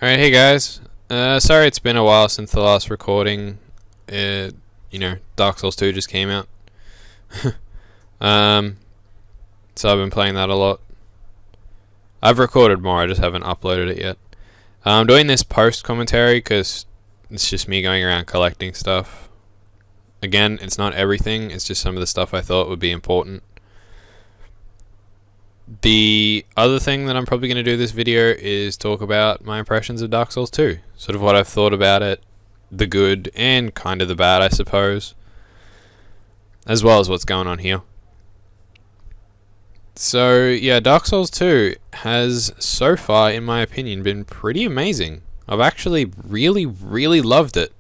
Alright, hey guys. Sorry it's been a while since the last recording. Dark Souls 2 just came out. So I've been playing that a lot. I've recorded more, I just haven't uploaded it yet. I'm doing this post-commentary because it's just me going around collecting stuff. Again, it's not everything, it's just some of the stuff I thought would be important. The other thing that I'm probably going to do this video is talk about my impressions of Dark Souls 2. Sort of what I've thought about it, the good and kind of the bad, I suppose. As well as what's going on here. So, yeah, Dark Souls 2 has, so far, in my opinion, been pretty amazing. I've actually really, really loved it.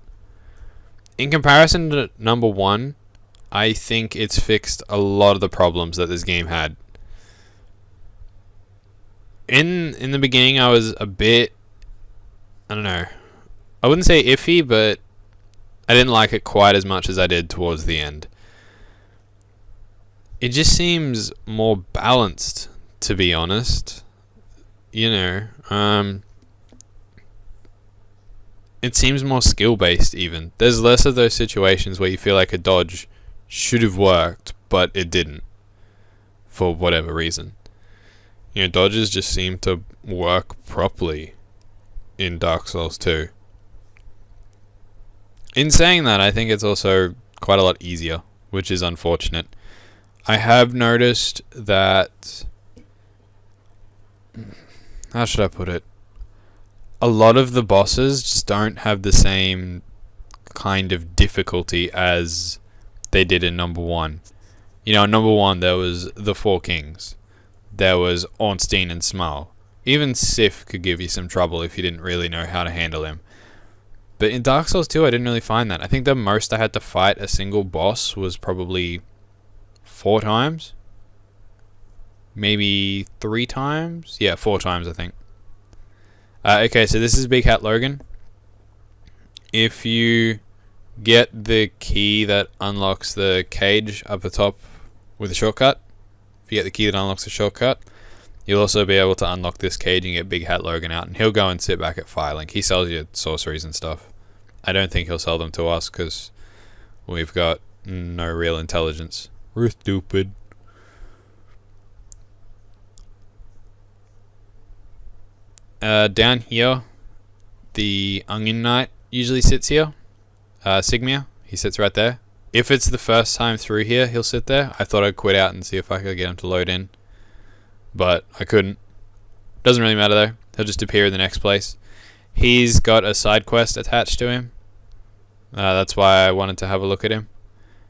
In comparison to number 1, I think it's fixed a lot of the problems that this game had. In the beginning, I was a bit, I don't know, I wouldn't say iffy, but I didn't like it quite as much as I did towards the end. It just seems more balanced, to be honest. It seems more skill-based even. There's less of those situations where you feel like a dodge should have worked, but it didn't, for whatever reason. Dodges just seem to work properly in Dark Souls 2. In saying that, I think it's also quite a lot easier, which is unfortunate. I have noticed that... how should I put it? A lot of the bosses just don't have the same kind of difficulty as they did in number 1. In number 1 there was the 4 kings. There was Ornstein and Smal. Even Sif could give you some trouble if you didn't really know how to handle him. But in Dark Souls 2, I didn't really find that. I think the most I had to fight a single boss was probably 4 times. Maybe 3 times? Yeah, 4 times, I think. Okay, so this is Big Hat Logan. If you get the key that unlocks the cage up the top with a shortcut, if you get the key that unlocks the shortcut, you'll also be able to unlock this cage and get Big Hat Logan out, and he'll go and sit back at Firelink. He sells you sorceries and stuff. I don't think he'll sell them to us because we've got no real intelligence. We're stupid. Down here, the Onion Knight usually sits here. Sigmia, he sits right there. If it's the first time through here, he'll sit there. I thought I'd quit out and see if I could get him to load in, but I couldn't. Doesn't really matter though. He'll just appear in the next place. He's got a side quest attached to him. That's why I wanted to have a look at him.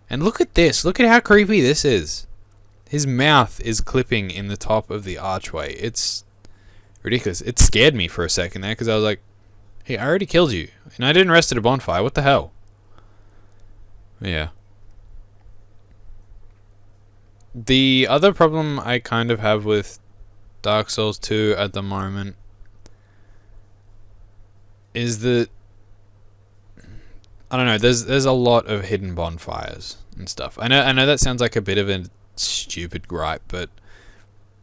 And look at this. Look at how creepy this is. His mouth is clipping in the top of the archway. It's ridiculous. It scared me for a second there because I was like, hey, I already killed you. And I didn't rest at a bonfire. What the hell? Yeah. The other problem I kind of have with Dark Souls 2 at the moment is that, I don't know, there's a lot of hidden bonfires and stuff. I know that sounds like a bit of a stupid gripe, but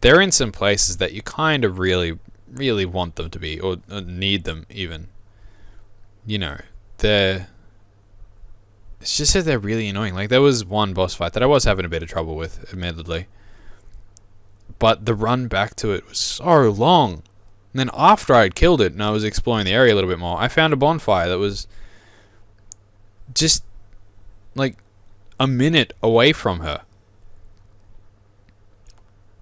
they're in some places that you kind of really, really want them to be, or need them even. It's just that they're really annoying. Like, there was one boss fight that I was having a bit of trouble with, admittedly. But the run back to it was so long. And then after I'd killed it and I was exploring the area a little bit more, I found a bonfire that was just, like, a minute away from her.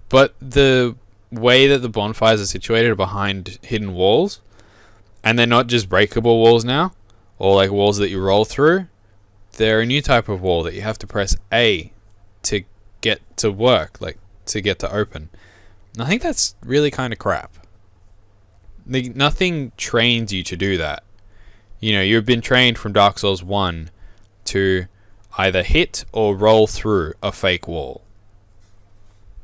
But the way that the bonfires are situated are behind hidden walls. And they're not just breakable walls now, or like walls that you roll through. They're a new type of wall that you have to press A to get to work, like to get to open. And I think that's really kind of crap. Nothing trains you to do that. You've been trained from Dark Souls 1 to either hit or roll through a fake wall.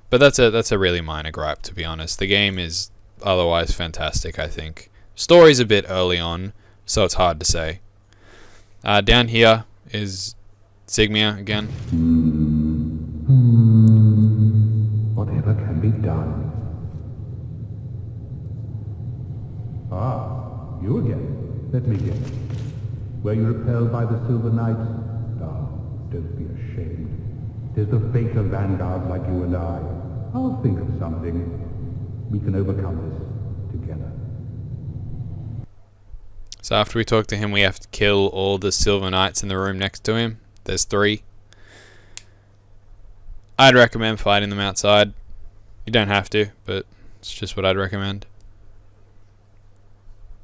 But that's a really minor gripe, to be honest. The game is otherwise fantastic, I think. Story's a bit early on, so it's hard to say. Down here is Sigmia again. Whatever can be done. Ah, you again. Let me guess. Were you repelled by the Silver Knights? Ah, don't be ashamed. 'Tis the fate of vanguards like you and I. I'll think of something. We can overcome this together. So after we talk to him, we have to kill all the Silver Knights in the room next to him. There's 3. I'd recommend fighting them outside. You don't have to, but it's just what I'd recommend.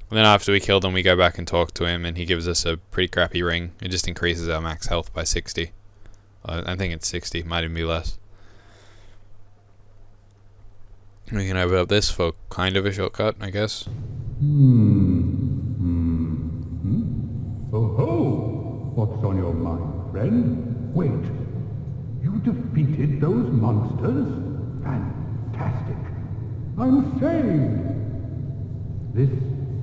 And then after we kill them, we go back and talk to him, and he gives us a pretty crappy ring. It just increases our max health by 60. I think it's 60, might even be less. We can open up this for kind of a shortcut, I guess. Oh ho! What's on your mind, friend? Wait. You defeated those monsters? Fantastic. I'm saved! This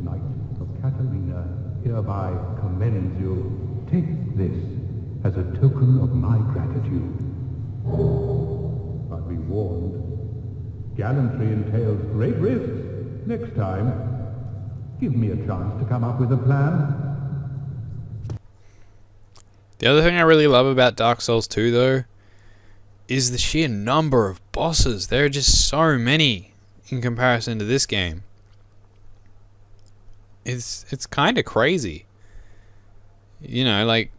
Knight of Katarina hereby commends you. Take this as a token of my gratitude. But be warned. Gallantry entails great risks. Next time, give me a chance to come up with a plan. The other thing I really love about Dark Souls 2, though, is the sheer number of bosses. There are just so many in comparison to this game. It's kind of crazy. You know, like,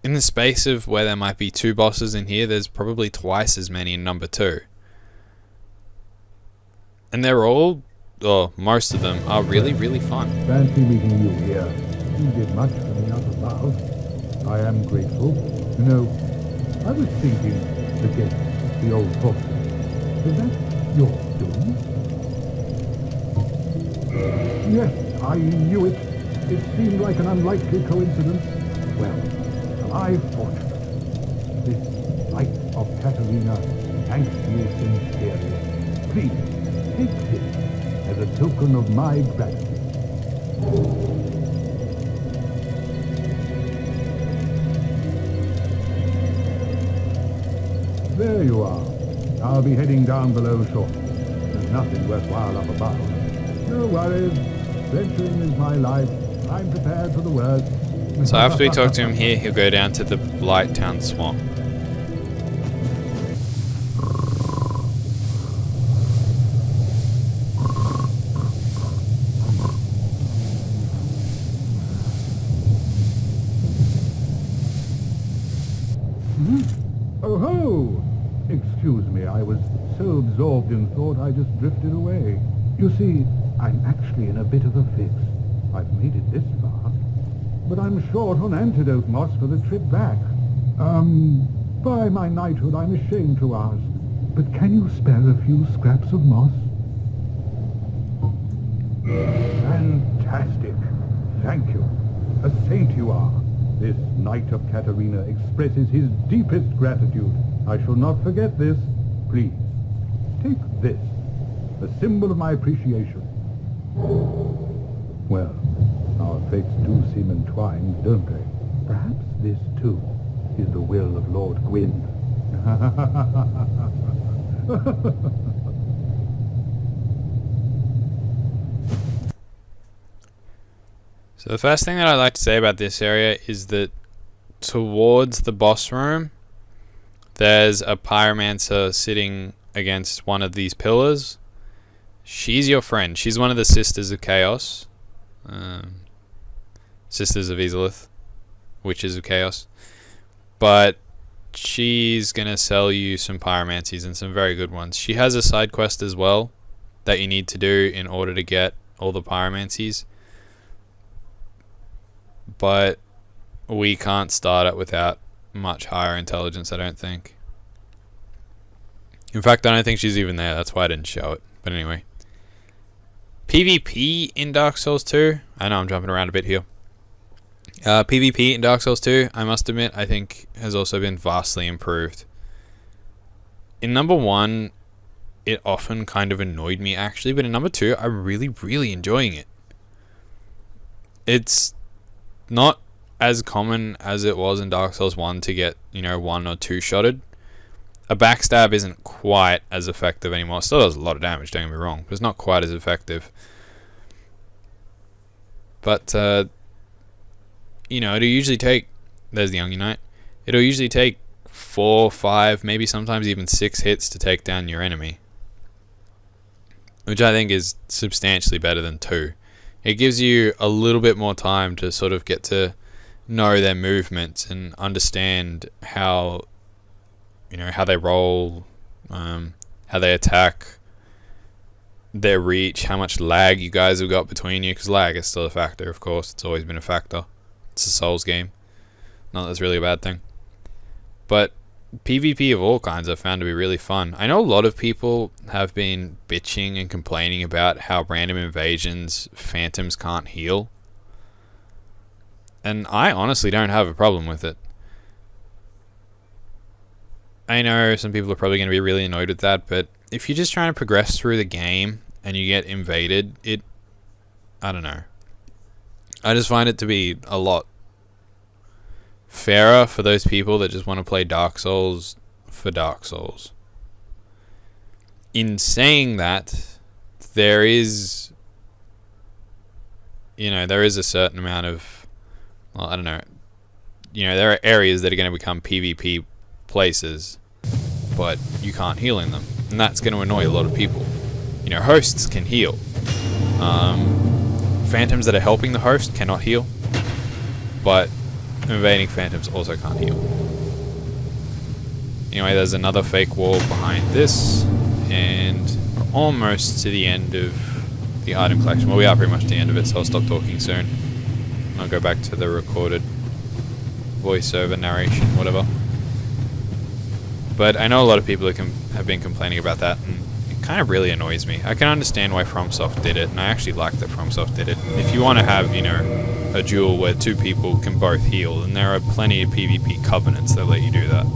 in the space of where there might be 2 bosses in here, there's probably twice as many in number 2. And they're all, or most of them, are really, really fun. Fancy meeting you here. You did much for me up above. I am grateful. You know, I was thinking against the old fox. Is that your doing? Yes, I knew it. It seemed like an unlikely coincidence. Well, am I fortunate? This Knight of Katarina thanks you sincerely. Please, take this as a token of my gratitude. There you are. I'll be heading down below shortly. There's nothing worthwhile up above. No worries. Venturing is my life. I'm prepared for the worst. So after we talk to him here, he'll go down to the Blight Town Swamp. Oh ho! Excuse me, I was so absorbed in thought I just drifted away. You see, I'm actually in a bit of a fix. I've made it this far, but I'm short on antidote moss for the trip back. By my knighthood, I'm ashamed to ask, but can you spare a few scraps of moss? Fantastic. Thank you. A saint you are. This Knight of Katarina expresses his deepest gratitude. I shall not forget this. Please, take this, a symbol of my appreciation. Well, our fates do seem entwined, don't they? Perhaps this, too, is the will of Lord Gwyn. So the first thing that I'd like to say about this area is that towards the boss room, there's a pyromancer sitting against one of these pillars. She's your friend. She's one of the Sisters of Chaos. Sisters of Izalith. Witches of Chaos. But she's going to sell you some pyromancies and some very good ones. She has a side quest as well that you need to do in order to get all the pyromancies. But we can't start it without much higher intelligence, I don't think. In fact, I don't think she's even there. That's why I didn't show it. But anyway. PvP in Dark Souls 2. I know I'm jumping around a bit here. PvP in Dark Souls 2, I must admit, I think has also been vastly improved. In number 1, it often kind of annoyed me actually. But in number 2, I'm really, really enjoying it. It's not as common as it was in Dark Souls 1 to get, 1 or 2 shotted. A backstab isn't quite as effective anymore. It still does a lot of damage, don't get me wrong, but it's not quite as effective. But, you know, it'll usually take... There's the Young Knight. It'll usually take 4, 5, maybe sometimes even 6 hits to take down your enemy. Which I think is substantially better than 2. It gives you a little bit more time to sort of get to know their movements and understand how, you know, how they roll, how they attack, their reach, how much lag you guys have got between you, because lag is still a factor, of course. It's always been a factor. It's a Souls game. Not that that's really a bad thing. But PvP of all kinds I've found to be really fun. I know a lot of people have been bitching and complaining about how random invasions phantoms can't heal. And I honestly don't have a problem with it. I know some people are probably going to be really annoyed with that, but if you're just trying to progress through the game and you get invaded, I don't know. I just find it to be a lot fairer for those people that just want to play Dark Souls for Dark Souls. In saying that, there is, you know, there is a certain amount of, well, I don't know, you know, there are areas that are going to become PvP places, but you can't heal in them, and that's going to annoy a lot of people. You know, hosts can heal. Phantoms that are helping the host cannot heal, but invading phantoms also can't heal. Anyway, there's another fake wall behind this, and we're almost to the end of the item collection. Well, we are pretty much to the end of it, so I'll stop talking soon. I'll go back to the recorded voiceover narration, whatever. But I know a lot of people have been complaining about that, and it kind of really annoys me. I can understand why FromSoft did it, and I actually like that FromSoft did it. If you want to have, you know, a duel where 2 people can both heal, and there are plenty of PvP covenants that let you do that.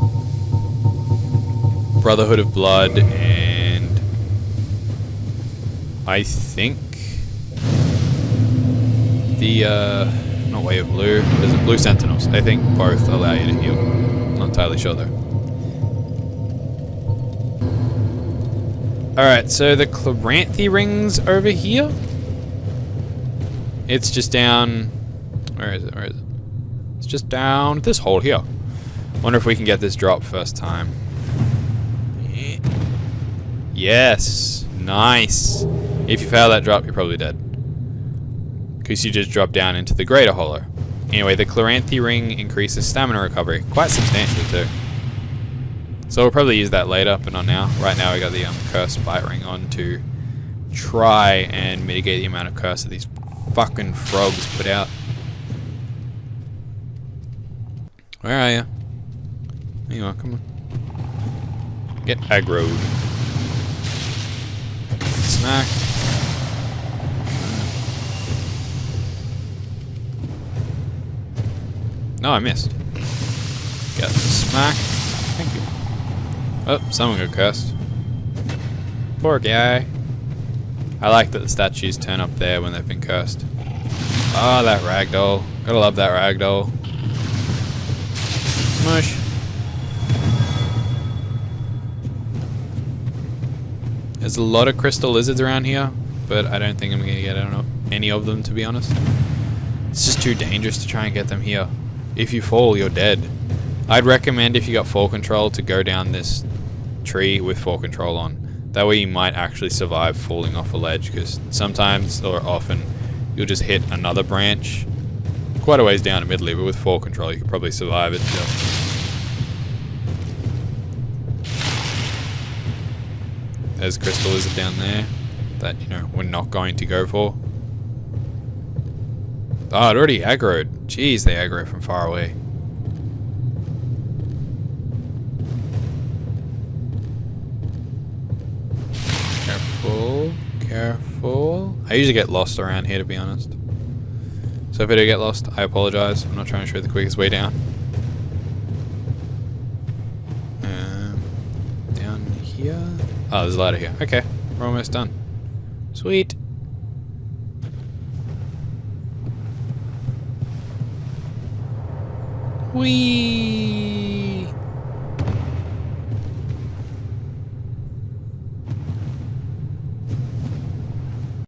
Brotherhood of Blood, and I think the not Way of Blue, there's Blue Sentinels. I think both allow you to heal. I'm not entirely sure though. Alright, so the Chloranthy ring's over here. It's just down... Where is it? Where is it? It's just down this hole here. Wonder if we can get this drop first time. Yes! Nice! If you fail that drop, you're probably dead. Because you just drop down into the greater hollow. Anyway, the Chloranthy ring increases stamina recovery. Quite substantially too. So we'll probably use that later, but not now. Right now we got the Cursed Bite Ring on to try and mitigate the amount of curse that these fucking frogs put out. Where are you? There you are, come on. Get aggroed. Smack. No, I missed. Get smack. Thank you. Oh, someone got cursed. Poor guy. I like that the statues turn up there when they've been cursed. Oh, that ragdoll. Gotta love that ragdoll. Smush. There's a lot of crystal lizards around here, but I don't think I'm gonna get any of them, to be honest. It's just too dangerous to try and get them here. If you fall, you're dead. I'd recommend, if you got fall control, to go down this tree with fall control on. That way you might actually survive falling off a ledge, because sometimes, or often, you'll just hit another branch quite a ways down admittedly, but with fall control you could probably survive it still. There's a crystal lizard down there that, you know, we're not going to go for. Oh, it already aggroed. Jeez, they aggro from far away. Careful, careful. I usually get lost around here, to be honest. So if I do get lost, I apologize. I'm not trying to show the quickest way down. Down here. Oh, there's a ladder here. Okay, we're almost done. Sweet. Whee!